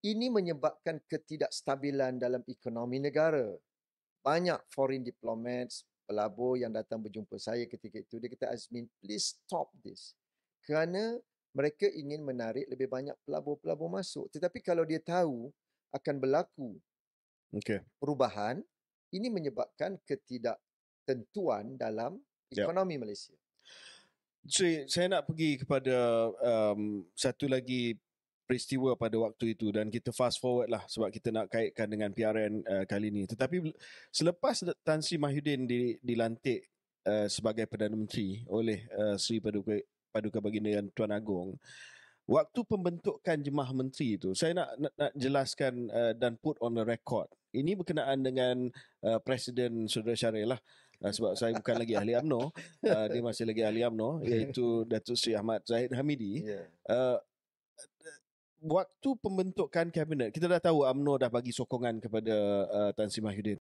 Ini menyebabkan ketidakstabilan dalam ekonomi negara. Banyak foreign diplomats, pelabur yang datang berjumpa saya ketika itu, dia kata, Azmin, please stop this. Kerana mereka ingin menarik lebih banyak pelabur-pelabur masuk. Tetapi kalau dia tahu akan berlaku perubahan, ini menyebabkan ketidaktentuan dalam ekonomi Malaysia. Saya nak pergi kepada satu lagi peristiwa pada waktu itu dan kita fast forward lah sebab kita nak kaitkan dengan PRN kali ini. Tetapi selepas Tan Sri Mahyudin dilantik sebagai Perdana Menteri oleh Sri Paduka Baginda Yang Tuan Agong, waktu pembentukan Jemaah Menteri itu, saya nak jelaskan dan put on the record. Ini berkenaan dengan Presiden Saudara Syaril lah. Sebab saya bukan lagi ahli UMNO, dia masih lagi ahli UMNO, iaitu Datuk Seri Ahmad Zahid Hamidi. Waktu pembentukan kabinet, kita dah tahu UMNO dah bagi sokongan kepada Tan Sri Mahyudin.